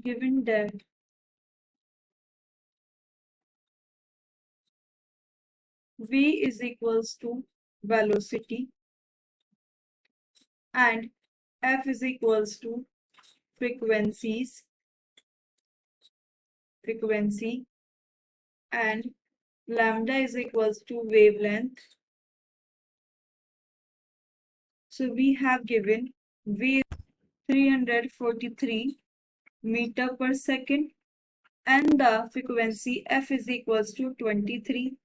given that v is equals to velocity and f is equals to frequency and lambda is equals to wavelength. So we have given v is 343 meter per second and the frequency f is equals to 23.